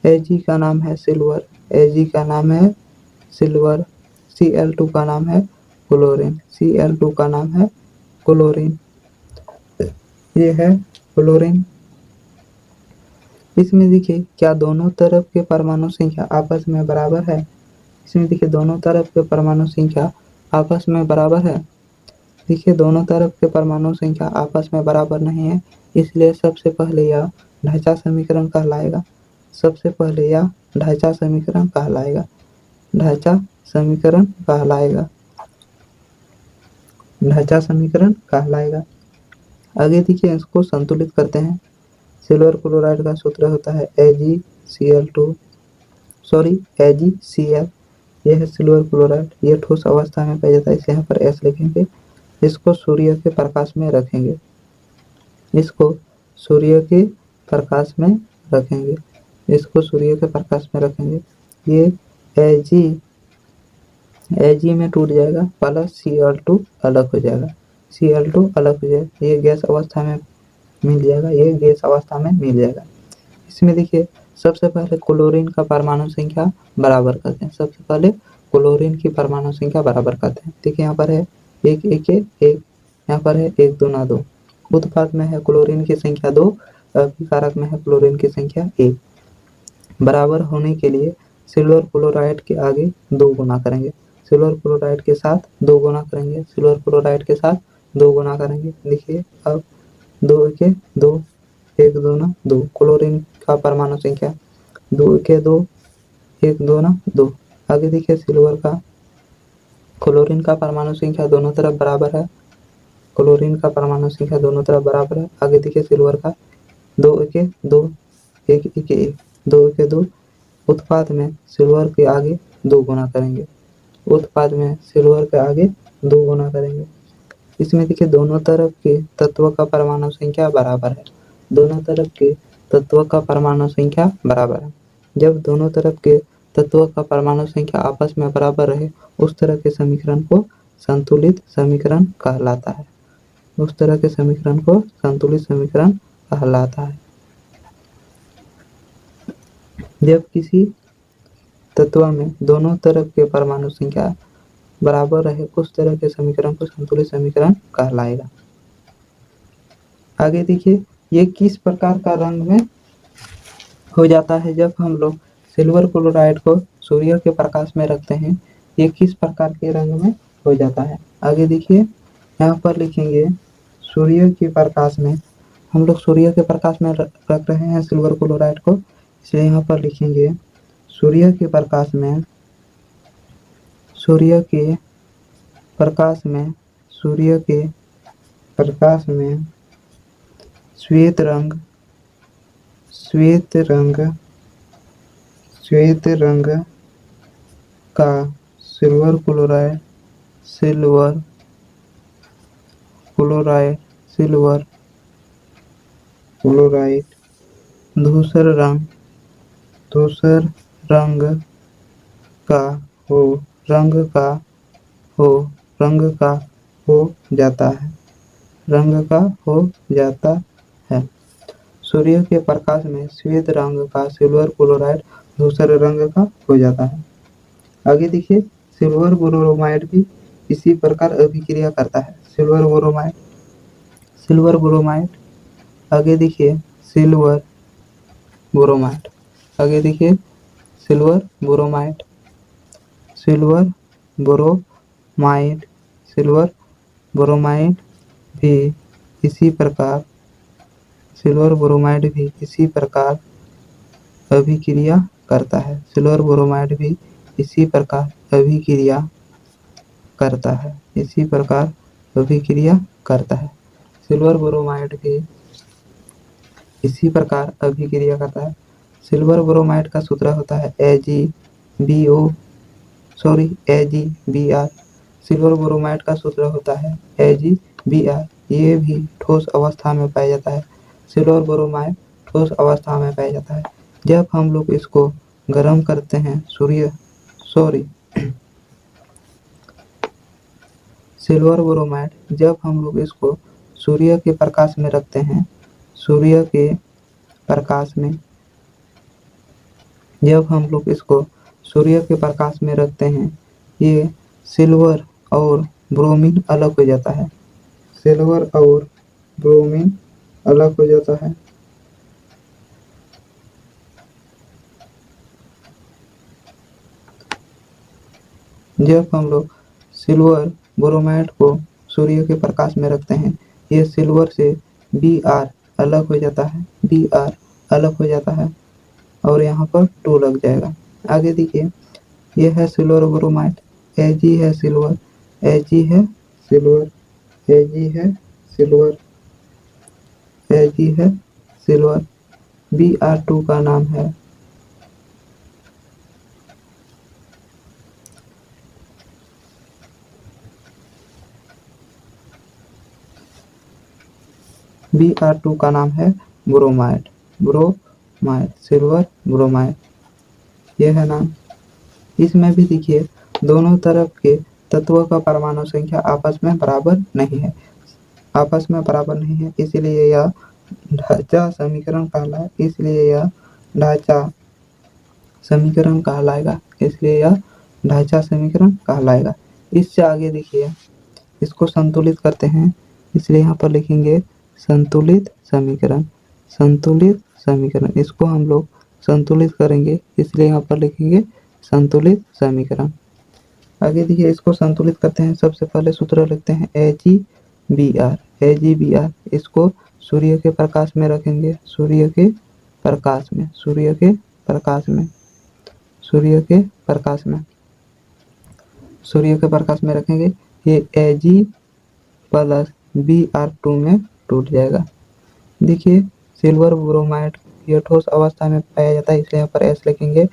Ag का नाम है सिल्वर, Ag का नाम है सिल्वर। Cl2 का नाम है क्लोरीन, Cl2 का नाम है क्लोरीन। ये है क्लोरीन। इसमें देखिए क्या दोनों तरफ के परमाणु संख्या आपस में बराबर है? इसमें देखिए दोनों तरफ के परमाणु संख्या आपस में बराबर है। देखिए दोनों तरफ के परमाणु संख्या आपस में बराबर नहीं है, इसलिए सबसे पहले यह ढांचा समीकरण कहलाएगा। सबसे पहले यह ढांचा समीकरण कहलाएगा, ढांचा समीकरण कहलाएगा, ढांचा समीकरण कहलाएगा। आगे देखिए इसको संतुलित करते हैं। सिल्वर क्लोराइड का सूत्र होता है AgCl2 AgCl। यह है सिल्वर क्लोराइड, यह ठोस अवस्था में पाया जाता है, इसे यहाँ पर S लिखेंगे। इसको सूर्य के प्रकाश में रखेंगे, इसको सूर्य के प्रकाश में रखेंगे, इसको सूर्य के प्रकाश में रखेंगे। ये Ag में टूट जाएगा, प्लस Cl2 अलग हो जाएगा, Cl2 अलग हो जाएगा, ये गैस अवस्था में मिल जाएगा, ये गैस अवस्था में मिल जाएगा। इसमें देखिए सबसे पहले क्लोरीन का परमाणु संख्या बराबर करते हैं, सबसे पहले क्लोरीन की परमाणु संख्या बराबर करते हैं। देखिए यहाँ पर है 1 1 1 1, यहाँ पर है 1 2 ना 2। उत्पाद में है क्लोरीन की संख्या 2, अभिकारक में है क्लोरीन की संख्या 1। बराबर होने के लिए सिल्वर क्लोराइड के आगे 2 गुना करेंगे, सिल्वर क्लोराइड के साथ 2 गुना करेंगे, सिल्वर क्लोराइड के साथ 2 गुना करेंगे। देखिए अब 2 के 2, 1 2 ना 2, क्लोरीन का परमाणु संख्या 2 के 2, 1 2 ना 2। आगे देखिए सिल्वर का, क्लोरीन का परमाणु संख्या दोनों तरफ बराबर है, क्लोरीन का परमाणु संख्या दोनों तरफ बराबर है। आगे देखिए सिल्वर का 2 के 2, 1 1 1, 2 के 2। उत्पाद में सिल्वर के आगे 2 गुना करेंगे, उत्पाद में सिल्वर के आगे 2 गुना करेंगे। इसमें देखिए दोनों तरफ के तत्वों का परमाणु संख्या बराबर है, दोनों तरफ के तत्वों का परमाणु संख्या बराबर है। जब दोनों तरफ के तत्वों का परमाणु संख्या आपस में बराबर रहे, उस तरह के समीकरण को संतुलित समीकरण कहलाता है, उस तरह के समीकरण को संतुलित समीकरण कहलाता है। जब किसी तत्व में दोनों तरफ के परमाणु संख्या बराबर रहे, उस तरह के समीकरण को संतुलित समीकरण कहलाएगा। आगे देखिए ये किस प्रकार का रंग में हो जाता है जब हम लोग सिल्वर क्लोराइड को सूर्य के प्रकाश में रखते हैं, ये किस प्रकार के रंग में हो जाता है। आगे देखिए यहाँ पर लिखेंगे सूर्य के प्रकाश में, हम लोग सूर्य के प्रकाश में रख रहे हैं सिल्वर क्लोराइड को, इसलिए यहाँ पर लिखेंगे सूर्य के प्रकाश में, सूर्य के प्रकाश में, सूर्य के प्रकाश में श्वेत रंग, श्वेत रंग, श्वेत रंग का silver chloride, silver chloride, silver chloride धूसर रंग, धूसर रंग का हो, रंग का हो, रंग का हो जाता है, रंग का हो जाता है। सूर्य के प्रकाश में श्वेत रंग का सिल्वर क्लोराइड धूसर रंग का हो जाता है। आगे देखिए सिल्वर ब्रोमाइड भी इसी प्रकार अभिक्रिया करता है, सिल्वर ब्रोमाइड, सिल्वर ब्रोमाइड। आगे देखिए सिल्वर ब्रोमाइड, आगे देखिए silver bromide, silver bromide, silver bromide भी इसी प्रकार, सिल्वर ब्रोमाइड भी इसी प्रकार अभिक्रिया करता है, सिल्वर ब्रोमाइड भी इसी प्रकार अभिक्रिया करता है, इसी प्रकार अभिक्रिया करता है। सिल्वर ब्रोमाइड भी इसी प्रकार अभिक्रिया करता है। सिल्वर ब्रोमाइड का सूत्र होता है AgBr। सिल्वर ब्रोमाइड का सूत्र होता है AgBr। ये भी ठोस अवस्था में पाया जाता है, सिल्वर ब्रोमाइड ठोस अवस्था में पाया जाता है। जब हम लोग इसको गर्म करते हैं सिल्वर ब्रोमाइड जब हम लोग इसको सूर्य के प्रकाश में रखते हैं, सूर्य के प्रकाश में जब हम लोग इसको सूर्य के प्रकाश में रखते हैं, ये सिल्वर और ब्रोमीन अलग हो जाता है, सिल्वर और ब्रोमीन अलग हो जाता है। जब हम लोग सिल्वर ब्रोमाइड को सूर्य के प्रकाश में रखते हैं, ये सिल्वर से Br अलग हो जाता है, Br अलग हो जाता है और यहाँ पर 2 लग जाएगा। आगे देखिए, ये है सिल्वर ब्रोमाइड, Ag है सिल्वर, Ag है सिल्वर, Ag है सिल्वर, Ag है सिल्वर, Br2 का नाम है Br2 का नाम है ब्रोमाइड, सिल्वर ब्रोमाइड, यह है नाम। इसमें भी देखिए दोनों तरफ के तत्वों का परमाणु संख्या आपस में बराबर नहीं है, इसलिए यह ढांचा समीकरण कहलाएगा, इससे आगे देखिए इसको संतुलित करते हैं, इसलिए यहाँ पर लिखेंगे संतुलित समीकरण, इसको हम लोग संतुलित करेंगे, इसलिए यहाँ पर लिखेंगे संतुलित समीकरण। आगे देखिए इसको संतुलित करते हैं, सबसे पहले सूत्र लिखते हैं AgBr, इसको सूर्य के प्रकाश में रखेंगे, सूर्य के प्रकाश में रखेंगे, ये Ag प्लस Br2 में टूट जाएगा। देखिए सिल्वर ब्रोमाइड ये ठोस अवस्था में पाया जाता है, इसलिए यहाँ पर S लिखेंगे,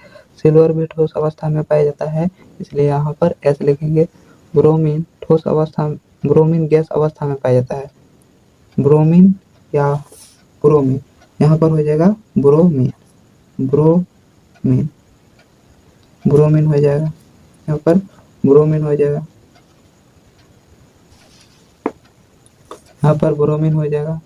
सिल्वर भी ठोस अवस्था में पाया जाता है, इसलिए यहाँ पर S लिखेंगे। ब्रोमीन गैस अवस्था में पाया जाता है, ब्रोमीन यहाँ पर हो जाएगा ब्रोमीन हो जाएगा, यहाँ पर ब्रोमीन हो जाएगा,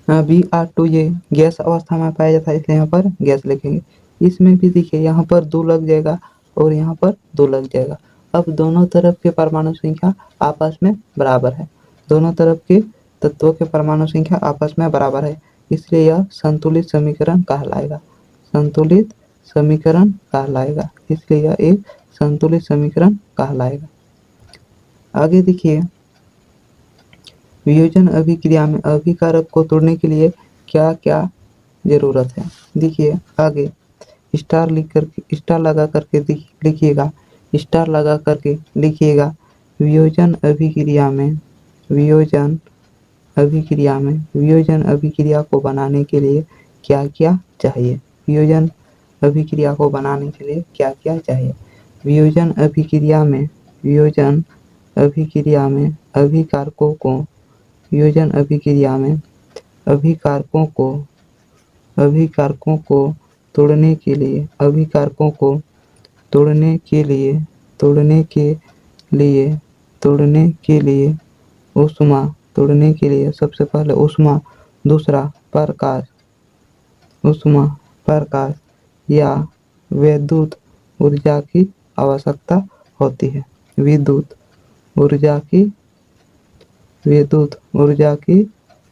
Br2 ये गैस अवस्था में पाया जाता है, इसलिए यहाँ पर गैस लिखेंगे। इसमें भी देखिए यहाँ पर 2 लग जाएगा और यहाँ पर 2 लग जाएगा। अब दोनों तरफ के परमाणु संख्या आपस में बराबर है, दोनों तरफ के तत्वों के परमाणु संख्या आपस में बराबर है, इसलिए यह संतुलित समीकरण कहलाएगा, इसलिए यह एक संतुलित समीकरण कहलाएगा। आगे देखिए वियोजन अभिक्रिया में अभिकारक को तोड़ने के लिए क्या क्या जरूरत है। देखिए आगे स्टार लगा करके लिखिएगा, वियोजन अभिक्रिया को बनाने के लिए क्या क्या चाहिए, वियोजन अभिक्रिया में अभिकारकों को तोड़ने के लिए सबसे पहले ऊष्मा, दूसरा प्रकाश या विद्युत ऊर्जा की आवश्यकता होती है, विद्युत ऊर्जा की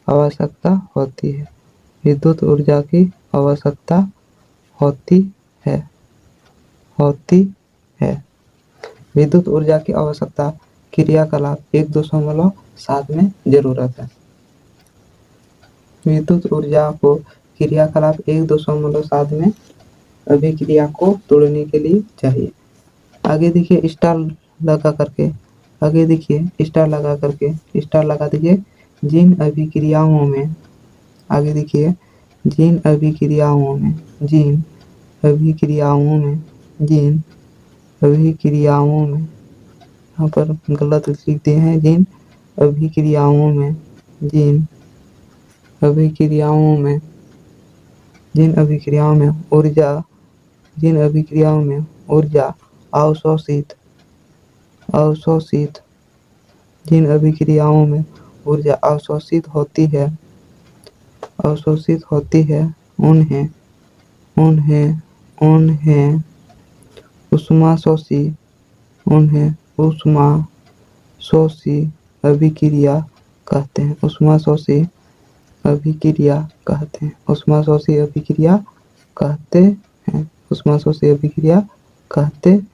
आवश्यकता होती है, विद्युत ऊर्जा की आवश्यकता क्रियाकलाप 1.7 में जरूरत है, विद्युत ऊर्जा को क्रियाकलाप 1.7 में अभिक्रिया को तोड़ने के लिए चाहिए। आगे देखिए स्टार लगा दीजिए, जिन अभिक्रियाओं में यहाँ पर गलत लिख दिए हैं, जिन जिन अभिक्रियाओं में ऊर्जा अवशोषित जिन अभिक्रियाओं में ऊर्जा अवशोषित होती है उन्हें ऊष्माशोषी अभिक्रिया कहते हैं। ऊष्माशोषी अभिक्रिया कहते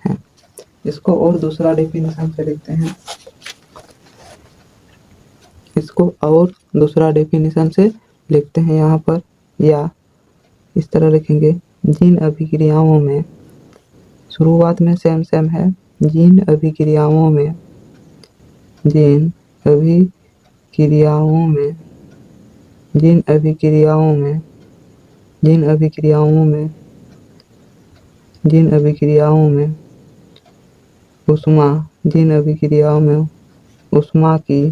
हैं। इसको और दूसरा डेफिनेशन से लिखते हैं। यहाँ पर, या इस तरह लिखेंगे, जिन अभिक्रियाओं में, शुरुआत में सेम है, जिन अभिक्रियाओं में ऊष्मा की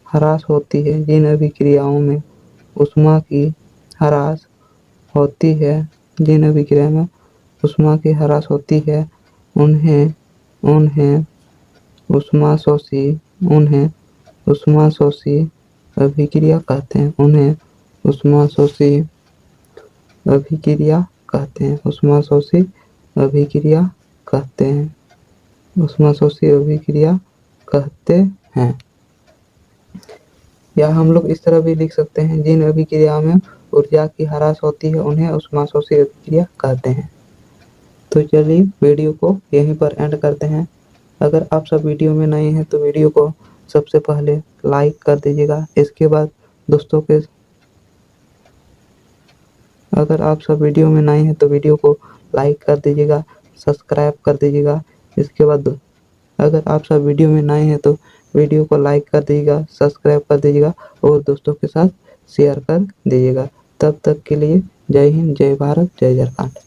ह्रास होती है, उन्हें ऊष्माशोषी अभिक्रिया कहते हैं। या हम लोग इस तरह भी लिख सकते हैं, जिन अभिक्रिया में ऊर्जा की ह्रास होती है उन्हें ऊष्माशोषी अभिक्रिया कहते हैं। तो चलिए वीडियो को यहीं पर एंड करते हैं। अगर आप सब वीडियो में नए हैं तो वीडियो को सबसे पहले लाइक कर दीजिएगा। इसके बाद दोस्तों के अगर आप सब वीडियो में नए हैं तो वीडियो को लाइक कर दीजिएगा, सब्सक्राइब कर दीजिएगा। इसके बाद अगर आप सब वीडियो में नए हैं तो वीडियो को लाइक कर दीजिएगा, सब्सक्राइब कर दीजिएगा और दोस्तों के साथ शेयर कर दीजिएगा। तब तक के लिए जय हिंद, जय भारत, जय झारखंड।